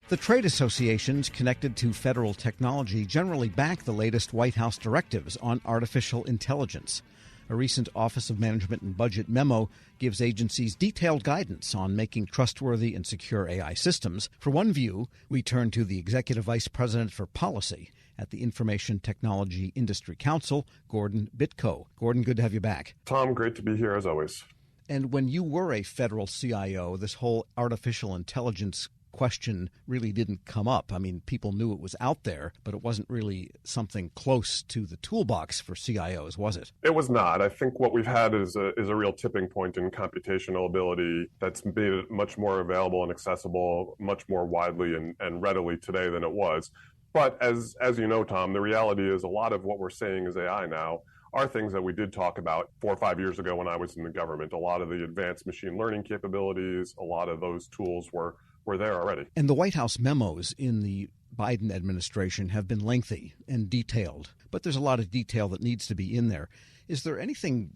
The trade associations connected to federal technology generally back the latest White House directives on artificial intelligence. A recent Office of Management and Budget memo gives agencies detailed guidance on making trustworthy and secure AI systems. For one view, we turn to the Executive Vice President for Policy at the Information Technology Industry Council, Gordon Bitko. Gordon, good to have you back. Tom, great to be here as always. And when you were a federal CIO, this whole artificial intelligence question really didn't come up. I mean, people knew it was out there, but it wasn't really something close to the toolbox for CIOs, was it? It was not. I think what we've had is a real tipping point in computational ability that's made it much more available and accessible, much more widely and readily today than it was. But as you know, Tom, the reality is a lot of what we're saying is AI now are things that we did talk about 4 or 5 years ago when I was in the government. A lot of the advanced machine learning capabilities, a lot of those tools were there already. And the White House memos in the Biden administration have been lengthy and detailed, but there's a lot of detail that needs to be in there. Is there anything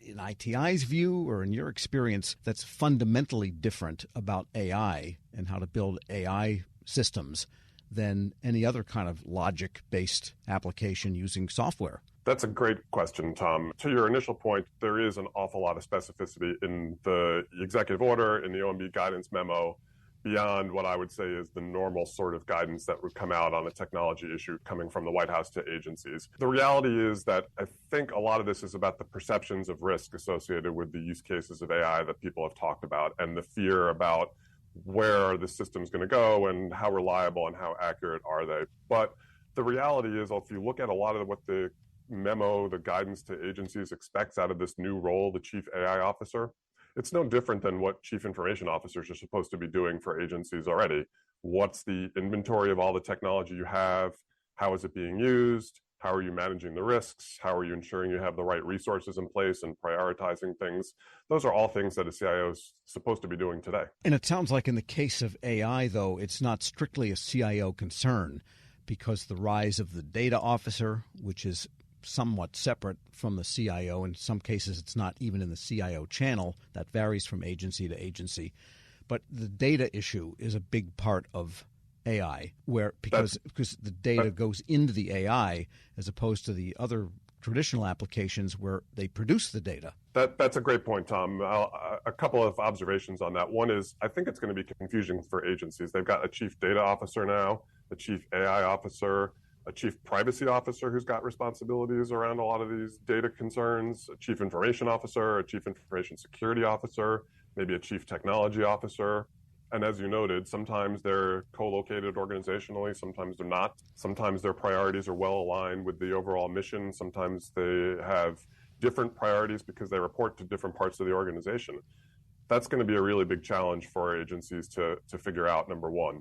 in ITI's view or in your experience that's fundamentally different about AI and how to build AI systems than any other kind of logic-based application using software? That's a great question, Tom. To your initial point, there is an awful lot of specificity in the executive order, in the OMB guidance memo, beyond what I would say is the normal sort of guidance that would come out on a technology issue coming from the White House to agencies. The reality is that I think a lot of this is about the perceptions of risk associated with the use cases of AI that people have talked about and the fear about where the system's going to go and how reliable and how accurate are they. But the reality is, if you look at a lot of what the memo, the guidance to agencies expects out of this new role, the chief AI officer, it's no different than what chief information officers are supposed to be doing for agencies already. What's the inventory of all the technology you have? How is it being used? How are you managing the risks? How are you ensuring you have the right resources in place and prioritizing things? Those are all things that a CIO is supposed to be doing today. And it sounds like in the case of AI, though, it's not strictly a CIO concern because the rise of the data officer, which is somewhat separate from the CIO. In some cases, it's not even in the CIO channel. That varies from agency to agency. But the data issue is a big part of AI, because the data goes into the AI as opposed to the other traditional applications where they produce the data. That's a great point, Tom. A couple of observations on that. One is I think it's going to be confusing for agencies. They've got a chief data officer now, a chief AI officer, a chief privacy officer who's got responsibilities around a lot of these data concerns, a chief information officer, a chief information security officer, maybe a chief technology officer. And as you noted, sometimes they're co-located organizationally, sometimes they're not. Sometimes their priorities are well aligned with the overall mission. Sometimes they have different priorities because they report to different parts of the organization. That's going to be a really big challenge for agencies to figure out, number one.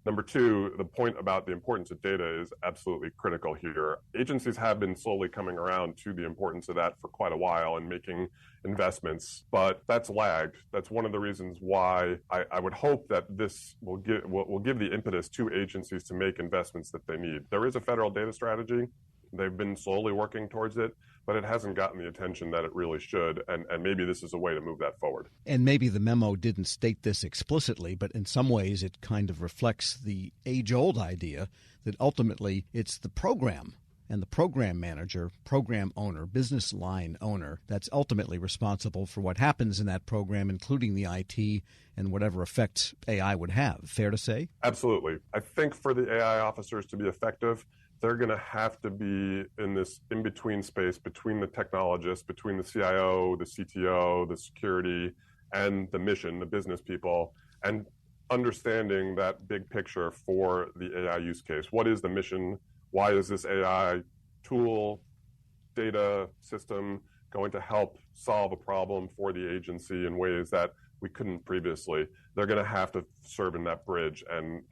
Number two, the point about the importance of data is absolutely critical here. Agencies have been slowly coming around to the importance of that for quite a while and making investments, but that's lagged. That's one of the reasons why I would hope that this will give the impetus to agencies to make investments that they need. There is a federal data strategy. They've been slowly working towards it, but it hasn't gotten the attention that it really should, and maybe this is a way to move that forward. And maybe the memo didn't state this explicitly, but in some ways it kind of reflects the age-old idea that ultimately it's the program and the program manager, program owner, business line owner that's ultimately responsible for what happens in that program, including the IT and whatever effects AI would have. Fair to say? Absolutely. I think for the AI officers to be effective, they're going to have to be in this in-between space between the technologists, between the CIO, the CTO, the security, and the mission, the business people, and understanding that big picture for the AI use case. What is the mission? Why is this AI tool, data system going to help solve a problem for the agency in ways that we couldn't previously? They're going to have to serve in that bridge, and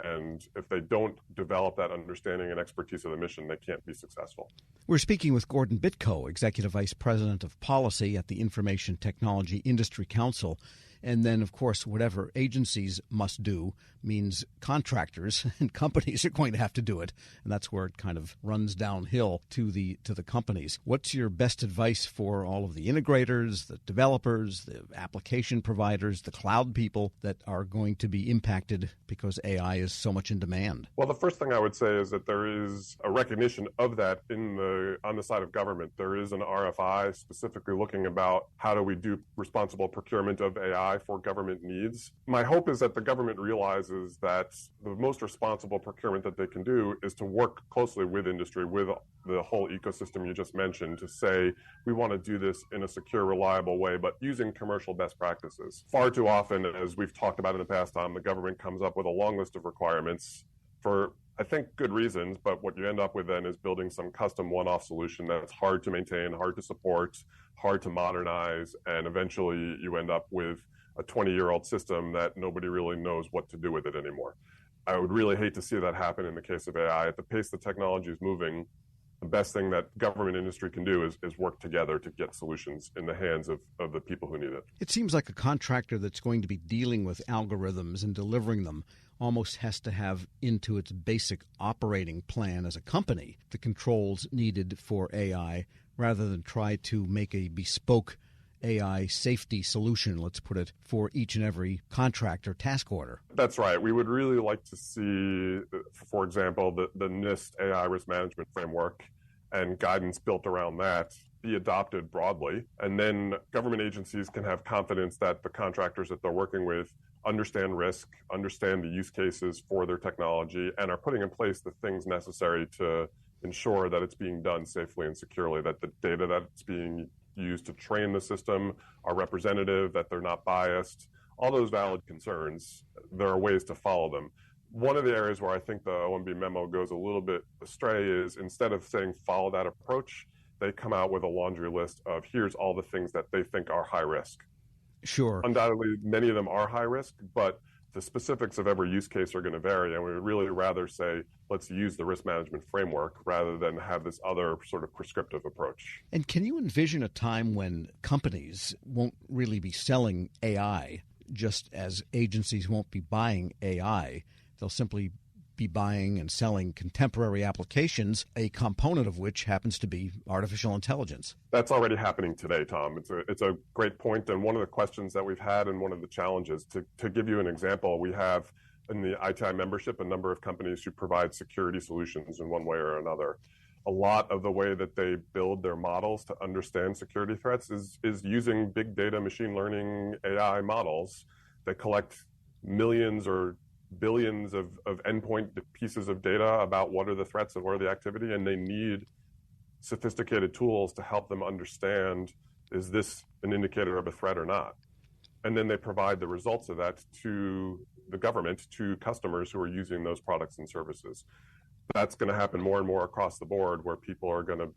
if they don't develop that understanding and expertise of the mission, they can't be successful. We're speaking with Gordon Bitko, Executive Vice President of Policy at the Information Technology Industry Council. And then, of course, whatever agencies must do means contractors and companies are going to have to do it. And that's where it kind of runs downhill to the companies. What's your best advice for all of the integrators, the developers, the application providers, the cloud people that are going to be impacted because AI is so much in demand? Well, the first thing I would say is that there is a recognition of that on the side of government. There is an RFI specifically looking about how do we do responsible procurement of AI for government needs. My hope is that the government realizes that the most responsible procurement that they can do is to work closely with industry, with the whole ecosystem you just mentioned, to say we want to do this in a secure, reliable way, but using commercial best practices. Far too often, as we've talked about in the past, Tom, the government comes up with a long list of requirements for, I think, good reasons, but what you end up with then is building some custom one-off solution that's hard to maintain, hard to support, hard to modernize, and eventually you end up with a 20-year-old system that nobody really knows what to do with it anymore. I would really hate to see that happen in the case of AI. At the pace the technology is moving, the best thing that government industry can do is work together to get solutions in the hands of the people who need it. It seems like a contractor that's going to be dealing with algorithms and delivering them almost has to have into its basic operating plan as a company the controls needed for AI rather than try to make a bespoke AI safety solution, let's put it, for each and every contract or task order. That's right. We would really like to see, for example, the NIST AI risk management framework and guidance built around that be adopted broadly. And then government agencies can have confidence that the contractors that they're working with understand risk, understand the use cases for their technology, and are putting in place the things necessary to ensure that it's being done safely and securely, that the data that's being used to train the system are representative, that they're not biased. All those valid concerns, there are ways to follow them. One of the areas where I think the OMB memo goes a little bit astray is instead of saying follow that approach, they come out with a laundry list of here's all the things that they think are high risk. Sure. Undoubtedly, many of them are high risk, but the specifics of every use case are going to vary, and we would really rather say, let's use the risk management framework rather than have this other sort of prescriptive approach. And can you envision a time when companies won't really be selling AI, just as agencies won't be buying AI? They'll simply be buying and selling contemporary applications, a component of which happens to be artificial intelligence. That's already happening today, Tom. It's a great point, and one of the questions that we've had and one of the challenges, to give you an example, we have in the ITI membership a number of companies who provide security solutions in one way or another. A lot of the way that they build their models to understand security threats is using big data machine learning AI models that collect millions or billions of endpoint pieces of data about what are the threats and what are the activity, and they need sophisticated tools to help them understand, is this an indicator of a threat or not? And then they provide the results of that to the government, to customers who are using those products and services. That's going to happen more and more across the board, where people are going to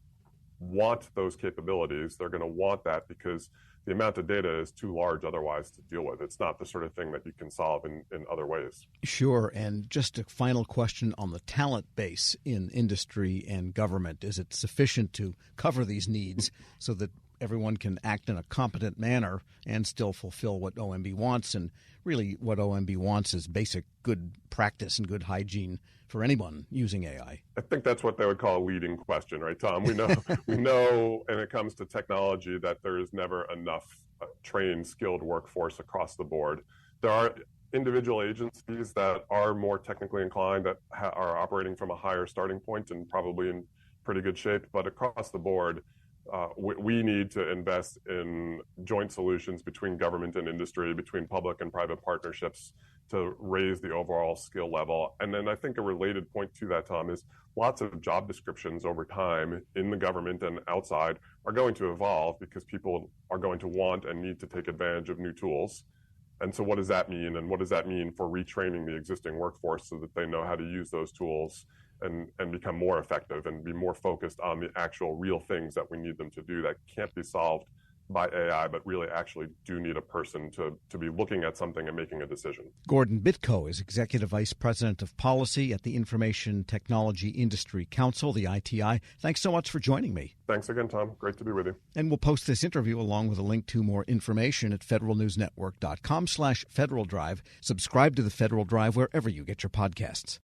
want those capabilities. They're going to want that because the amount of data is too large otherwise to deal with. It's not the sort of thing that you can solve in other ways. Sure. And just a final question on the talent base in industry and government. Is it sufficient to cover these needs so that everyone can act in a competent manner and still fulfill what OMB wants? And really what OMB wants is basic good practice and good hygiene for anyone using AI. I think that's what they would call a leading question, right, Tom? We know when it comes to technology that there is never enough trained, skilled workforce across the board. There are individual agencies that are more technically inclined, that are operating from a higher starting point and probably in pretty good shape, but across the board, we need to invest in joint solutions between government and industry, between public and private partnerships to raise the overall skill level. And then I think a related point to that, Tom, is lots of job descriptions over time in the government and outside are going to evolve because people are going to want and need to take advantage of new tools. And so what does that mean? And what does that mean for retraining the existing workforce so that they know how to use those tools and become more effective and be more focused on the actual real things that we need them to do that can't be solved by AI, but really actually do need a person to be looking at something and making a decision. Gordon Bitko is Executive Vice President of Policy at the Information Technology Industry Council, the ITI. Thanks so much for joining me. Thanks again, Tom. Great to be with you. And we'll post this interview along with a link to more information at federalnewsnetwork.com/Federal Drive. Subscribe to the Federal Drive wherever you get your podcasts.